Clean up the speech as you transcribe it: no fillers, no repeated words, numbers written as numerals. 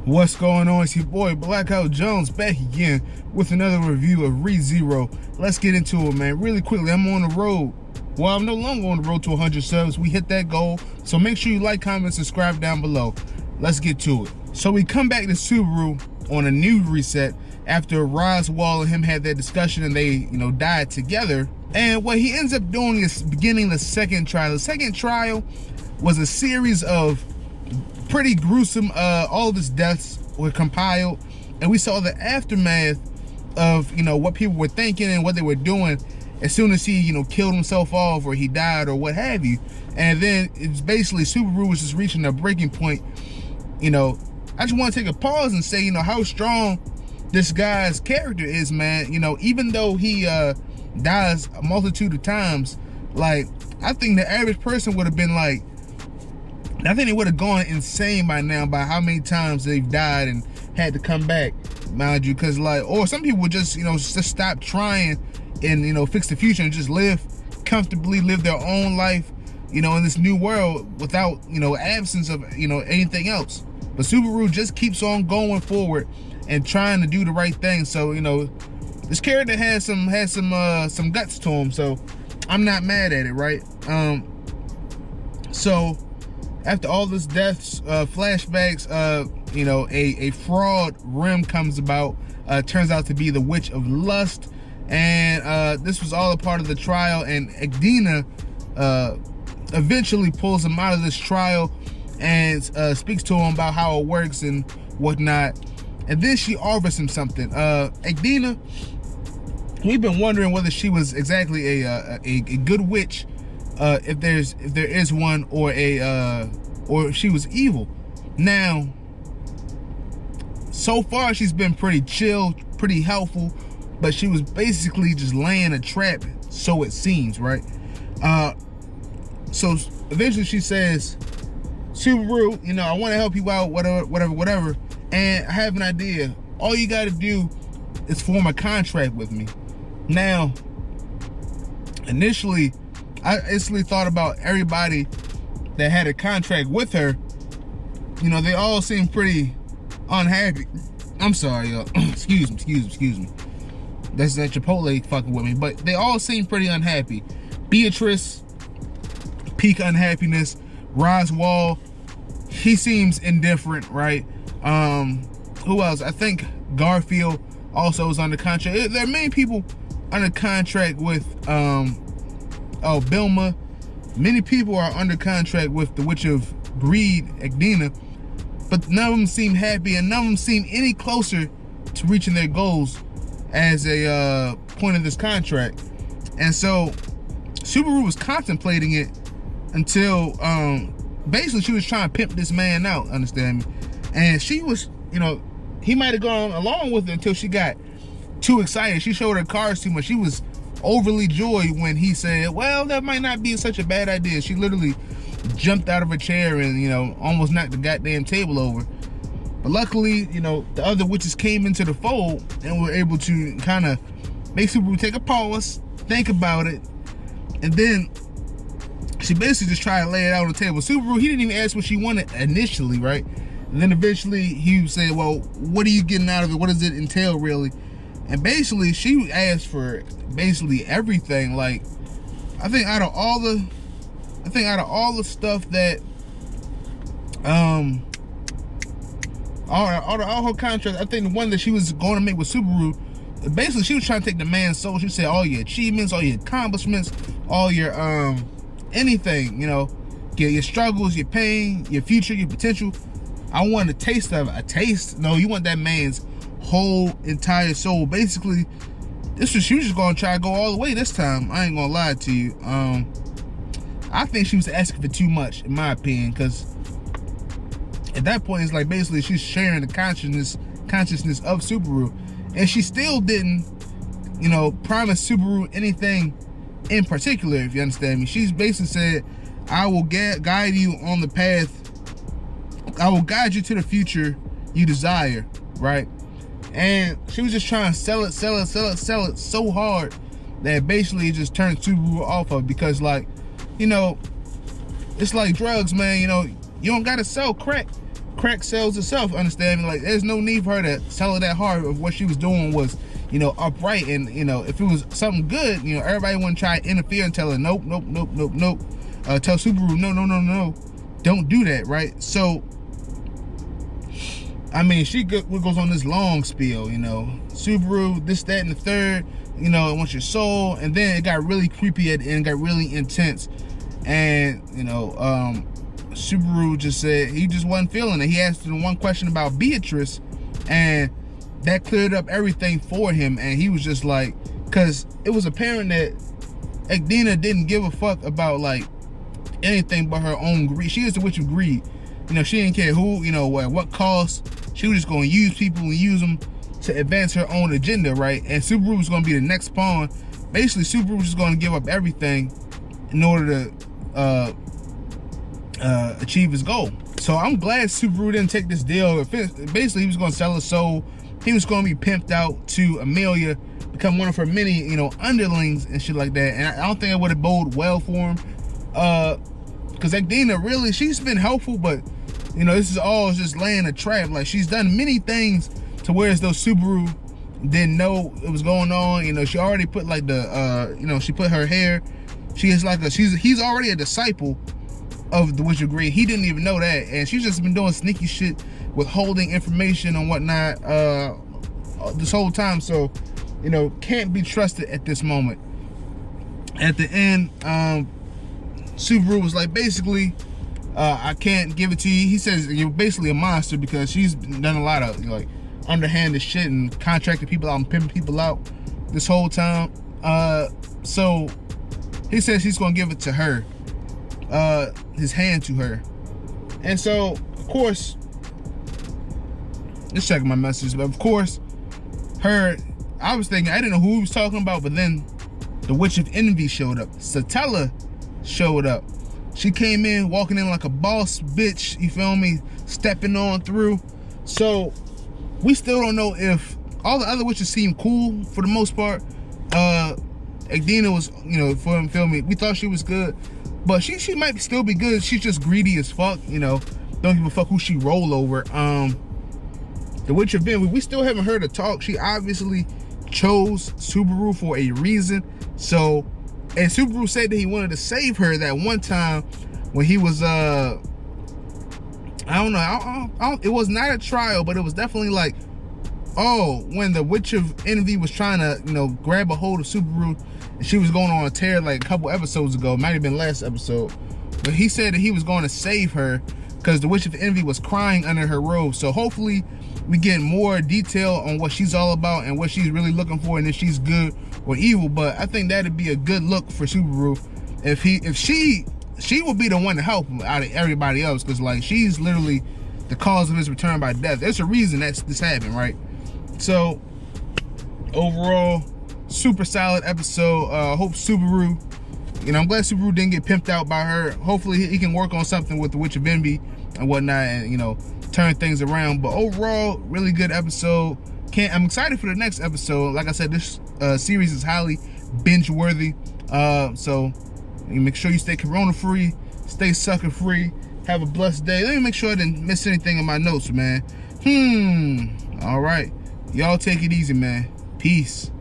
What's going on? It's your boy Blackout Jones back again with another review of ReZero. Let's get into it, man. Really quickly, I'm on the road. Well, I'm no longer on the road to 100 subs. We hit that goal, so make sure you like, comment, subscribe down below. Let's get to it. So we come back to Subaru on a new reset after Roswell and him had that discussion and they, died together. And what he ends up doing is beginning the second trial. The second trial was a series of pretty gruesome, all of his deaths were compiled, and we saw the aftermath of, what people were thinking and what they were doing as soon as he, killed himself off or he died or what have you. And then it's basically Subaru was just reaching a breaking point. I just want to take a pause and say, how strong this guy's character is, man. Even though he dies a multitude of times, like, I think the average person would have been like, I think they would have gone insane by now by how many times they've died and had to come back, mind you, because or some people would just, just stop trying and, fix the future and just live comfortably, live their own life, in this new world without, absence of, anything else. But Subaru just keeps on going forward and trying to do the right thing. So, this character has some guts to him, so I'm not mad at it, right? So after all this deaths, flashbacks, a fraud rim comes about, turns out to be the Witch of Lust, and this was all a part of the trial, and Echidna eventually pulls him out of this trial and speaks to him about how it works and whatnot, and then she offers him something. Echidna, we've been wondering whether she was exactly a good witch, if there is one, or if she was evil. Now, so far she's been pretty chill, pretty helpful, but she was basically just laying a trap, so it seems, right? So eventually she says, Subaru, I want to help you out, whatever, and I have an idea. All you got to do is form a contract with me. Now, initially, I instantly thought about everybody that had a contract with her. They all seem pretty unhappy. I'm sorry, y'all. excuse me. That's that Chipotle fucking with me. But they all seem pretty unhappy. Beatrice, peak unhappiness. Roswell, he seems indifferent, right? Who else? I think Garfield also is under contract. There are many people under contract with, Bilma. Many people are under contract with the Witch of Greed, Echidna, but none of them seem happy and none of them seem any closer to reaching their goals as a point of this contract. And so Subaru was contemplating it until basically she was trying to pimp this man out, understand me? And she was, he might have gone along with it until she got too excited. She showed her cards too much. She was overly joyed when he said, well, that might not be such a bad idea. She literally jumped out of her chair and, almost knocked the goddamn table over. But luckily, the other witches came into the fold and were able to kind of make Subaru take a pause, think about it, and then she basically just tried to lay it out on the table. Subaru, he didn't even ask what she wanted initially, right? And then eventually he said, well, what are you getting out of it? What does it entail, really? And basically she asked for basically everything. Like, I think out of all the stuff that all her contracts, I think the one that she was going to make with Subaru, basically she was trying to take the man's soul. She said all your achievements, all your accomplishments, all your anything, your struggles, your pain, your future, your potential. I want a taste of it. A taste? No, you want that man's whole entire soul. Basically, she was just gonna try to go all the way this time. I ain't gonna lie to you. I think she was asking for too much, in my opinion, because at that point it's like basically she's sharing the consciousness of Subaru, and she still didn't, promise Subaru anything in particular, if you understand me. She's basically said, I will guide you on the path. I will guide you to the future you desire, right? And she was just trying to sell it so hard that basically it just turned Subaru off of it, because, it's like drugs, man. You don't gotta sell crack crack sells itself, understand me? Like, there's no need for her to sell it that hard if what she was doing was, you know, upright. And, you know, if it was something good, you know, everybody want to try to interfere and tell her, nope, nope, nope, nope, nope. Tell Subaru, no, no, no, no, don't do that, right? So, I mean, she goes on this long spiel, you know, Subaru, this, that, and the third, you know, it wants your soul. And then it got really creepy at the end, got really intense. And, you know, Subaru just said he just wasn't feeling it. He asked him one question about Beatrice, and that cleared up everything for him. And he was just like, because it was apparent that Echidna didn't give a fuck about, like, anything but her own greed. She is the witch of greed. You know, she didn't care who, you know, at what cost. She was just going to use people and use them to advance her own agenda, right? And Subaru was going to be the next pawn. Basically, Subaru was just going to give up everything in order to achieve his goal. So I'm glad Subaru didn't take this deal. Basically, he was going to sell his soul. He was going to be pimped out to Amelia, become one of her many, you know, underlings and shit like that. And I don't think it would have bode well for him. Because Echidna, really, she's been helpful, but, you know, this is all just laying a trap. Like, she's done many things to where as though Subaru didn't know it was going on. You know, she already put, like, the, you know, she put her hair. She is like he's already a disciple of the Witch of Greed. He didn't even know that. And she's just been doing sneaky shit, withholding information and whatnot this whole time. So, you know, can't be trusted at this moment. At the end, Subaru was like, basically, I can't give it to you. He says you're basically a monster because she's done a lot of, you know, like, underhanded shit and contracted people out and pimping people out this whole time. So he says he's gonna give it to her, his hand to her. And so, of course, let's check my message. But of course, I was thinking, I didn't know who he was talking about, but then the Witch of Envy showed up. Satella showed up. She came in, walking in like a boss bitch, you feel me? Stepping on through. So, we still don't know if all the other witches seem cool for the most part. Echidna was, you know, feel me? We thought she was good, but she might still be good. She's just greedy as fuck, you know. Don't give a fuck who she roll over. The Witch of Envy, we still haven't heard her talk. She obviously chose Subaru for a reason. So, and Subaru said that he wanted to save her that one time when he was, I don't know, it was not a trial, but it was definitely like, oh, when the Witch of Envy was trying to, you know, grab a hold of Subaru, and she was going on a tear like a couple episodes ago. It might have been last episode. But he said that he was going to save her because the Witch of Envy was crying under her robe. So hopefully we get more detail on what she's all about and what she's really looking for, and if she's good or evil. But I think that'd be a good look for Subaru if she will be the one to help him out of everybody else, because, like, she's literally the cause of his return by death. There's a reason this happened, right? So overall, super solid episode. Hope Subaru, you know, I'm glad Subaru didn't get pimped out by her. Hopefully he can work on something with the Witch of Envy and whatnot, and, you know, turn things around. But overall, really good episode. I'm excited for the next episode. Like I said, this series is highly binge worthy. So you make sure you stay corona free, stay sucker free, have a blessed day. Let me make sure I didn't miss anything in my notes, man. All right, y'all take it easy, man. Peace.